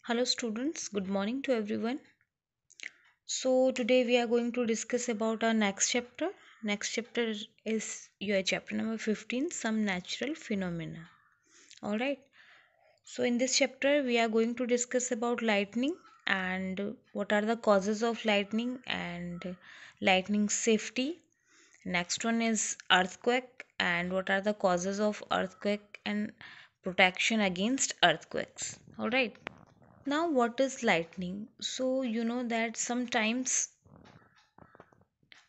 Hello students, good morning to everyone. So today we are going to discuss about our next chapter. Next chapter is your chapter number 15, some natural phenomena. All right. So in this chapter we are going to discuss about lightning and what are the causes of lightning and lightning safety. Next one is earthquake and what are the causes of earthquake and protection against earthquakes. All right. Now, what is lightning? So, you know that sometimes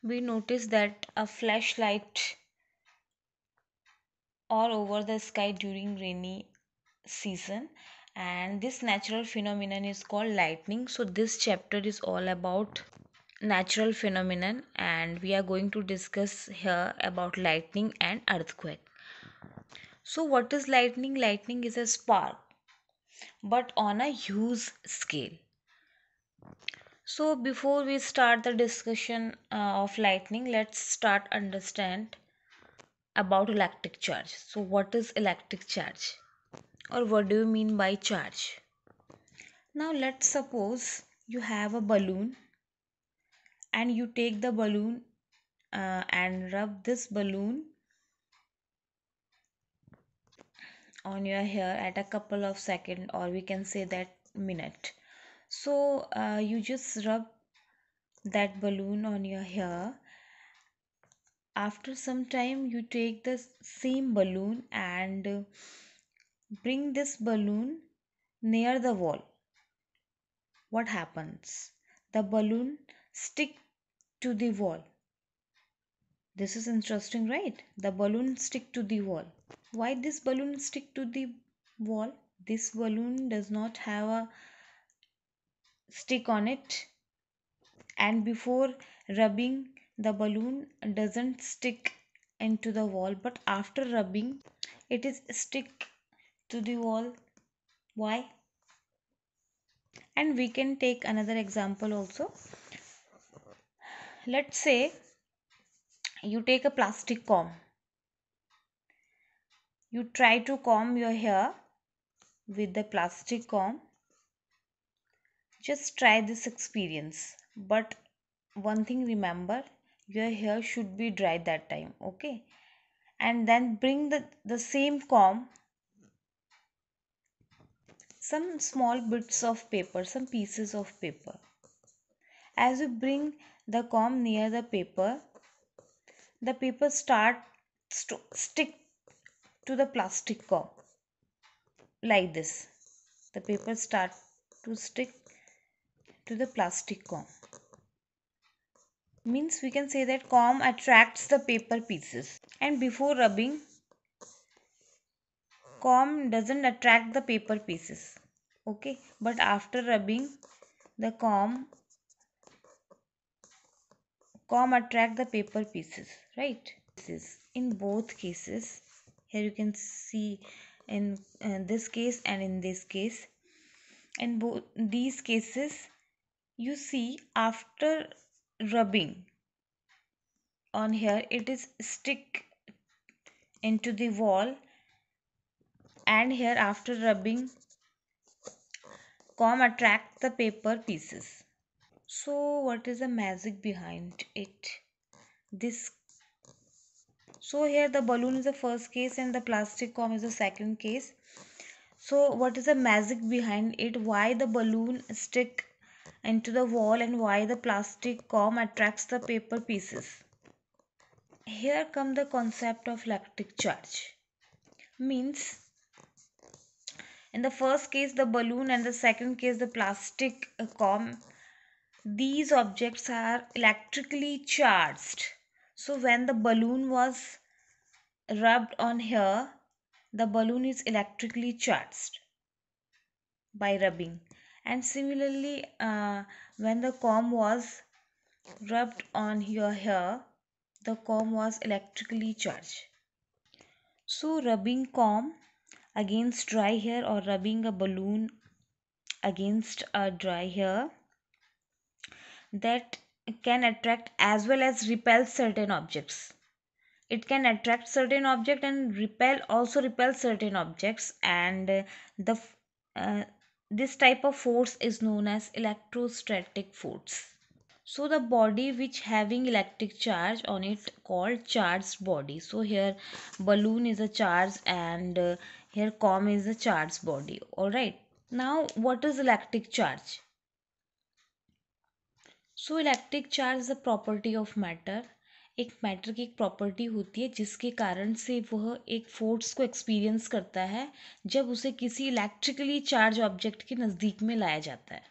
we notice that a flashlight all over the sky during rainy season, and this natural phenomenon is called lightning. So, this chapter is all about natural phenomenon, and we are going to discuss here about lightning and earthquake. So, what is lightning? Lightning is a spark, but on a huge scale. So before we start the discussion of lightning, let's start understand about electric charge. So what is electric charge or what do you mean by charge? Now let's suppose you have a balloon and you take the balloon and rub this balloon on your hair at a couple of seconds, or we can say that minute. So you just rub that balloon on your hair. After some time you take the same balloon and bring this balloon near the wall. What happens? The balloon stick to the wall. This is interesting, right? The balloon stick to the wall. Why this balloon stick to the wall? This balloon does not have a stick on it, and before rubbing the balloon doesn't stick into the wall, but after rubbing it is stick to the wall. Why? And we can take another example also. Let's say you take a plastic comb. You try to comb your hair with the plastic comb. Just try this experience, but one thing remember, your hair should be dry that time, okay? And then bring the same comb, some small bits of paper, some pieces of paper. As you bring the comb near the paper starts to stick to the plastic comb like this. The paper start to stick to the plastic comb. Means we can say that comb attracts the paper pieces. And before rubbing, comb doesn't attract the paper pieces. Okay, but after rubbing, the comb attract the paper pieces, right? In both cases, here you can see in this case and in this case, in both these cases you see after rubbing on here it is stick into the wall, and here after rubbing comb attract the paper pieces. So what is the magic behind it? This So here the balloon is the first case and the plastic comb is the second case. So what is the magic behind it? Why the balloon stick into the wall and why the plastic comb attracts the paper pieces? Here come the concept of electric charge. Means in the first case the balloon and the second case the plastic comb, these objects are electrically charged. So when the balloon was rubbed on here, the balloon is electrically charged by rubbing. And similarly, when the comb was rubbed on your hair, the comb was electrically charged. So rubbing comb against dry hair or rubbing a balloon against a dry hair, that can attract as well as repel certain objects. It can attract certain object and repel certain objects, and the this type of force is known as electrostatic force. So the body which having electric charge on it called charged body. So here balloon is a charge and here com is a charged body. All right. Now what is electric charge? So electric charge the property of matter, एक matter की एक property होती है जिसके कारण से वह एक फोर्स को एक्सपीरियंस करता है जब उसे किसी इलेक्ट्रिकली चार्ज ऑब्जेक्ट के नज़दीक में लाया जाता है.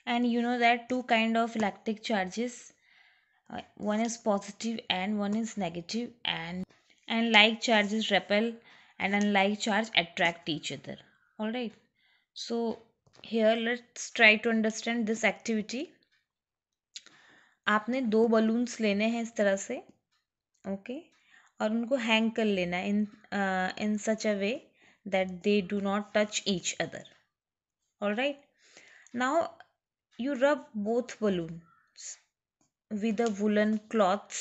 And you know that two kind of electric charges, one is positive and one is negative, and like charges repel and unlike charge attract each other. All right, so here let's try to understand this activity. आपने दो balloons लेने हैं इस तरह से, okay, और उनको hang कर लेना है in such a way that they do not touch each other. Alright, now you rub both balloons with a woolen cloths.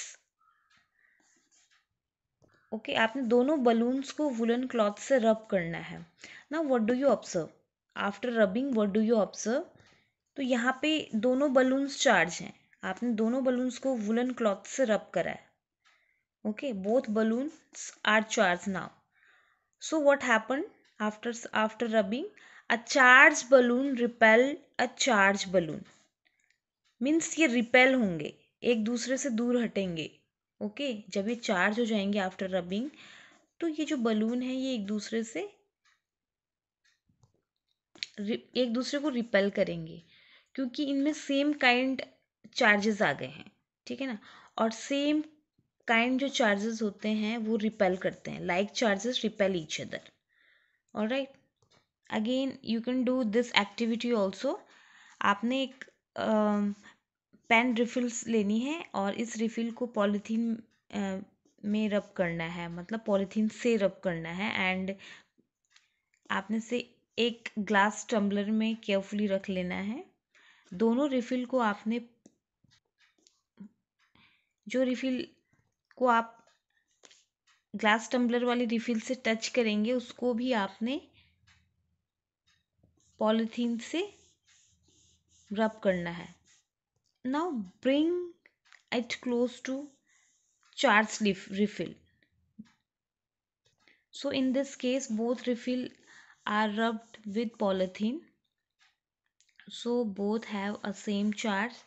Okay, आपने दोनों बलून्स को वुलन क्लॉथ से रब करना है. Now what do you observe after rubbing, what do you observe? तो यहाँ पे दोनों बलून्स चार्ज हैं. आपने दोनों बलून्स को वुलन क्लॉथ से रब करा है. Okay, both balloons are charge now. So what happen after rubbing? A charge balloon repel a charge balloon. Means ये रिपेल होंगे, एक दूसरे से दूर हटेंगे. ओके, जब ये चार्ज हो जाएंगे आफ्टर रबिंग तो ये जो बलून है ये एक दूसरे को रिपेल करेंगे क्योंकि इनमें सेम काइंड चार्जेस आ गए हैं. ठीक है ना, और सेम काइंड जो चार्जेस होते हैं वो रिपेल करते हैं. Like charges repel each other. Alright, again you can do this activity also. आपने एक पेन रिफिल्स लेनी है और इस रिफिल को पॉलीथीन में रब करना है, मतलब पॉलीथीन से रब करना है. एंड आपने से एक ग्लास टम्बलर में केयरफुली रख लेना है. दोनों रिफिल को आपने, जो रिफिल को आप ग्लास टम्बलर वाली रिफिल से टच करेंगे उसको भी आपने पॉलीथीन से रब करना है. Now bring it close to charge refill. So in this case both refill are rubbed with polythene, so both have a same charge.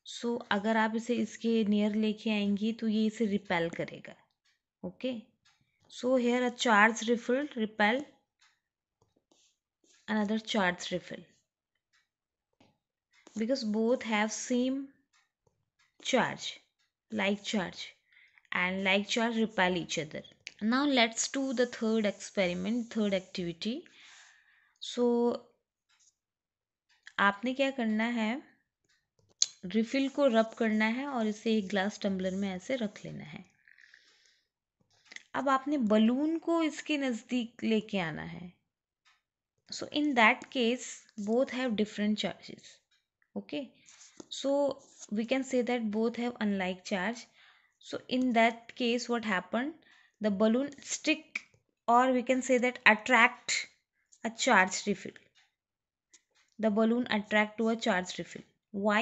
So अगर आप इसे इसके नियर लेके आएंगी तो ये इसे रिपेल करेगा. Okay, so here a charge refill repel another charge refill because both have same charge, like charge, and like charge repel each other. Now let's do the third experiment, third activity. So आपने क्या करना है, refill को रब करना है और इसे एक ग्लास टम्बलर में ऐसे रख लेना है. अब आपने बलून को इसके नज़दीक लेके आना है. So in that case both have different charges. Okay, so we can say that both have unlike charge. So in that case what happen, the balloon stick or we can say that attract a charge refill. The balloon attract to a charge refill. Why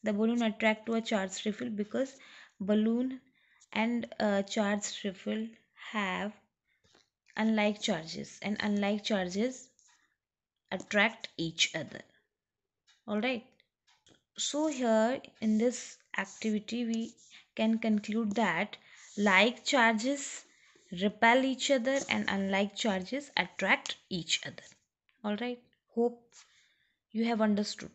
the balloon attract to a charge refill? Because balloon and charge refill have unlike charges and unlike charges attract each other. All right, so here in this activity we can conclude that like charges repel each other and unlike charges attract each other. All right, hope you have understood.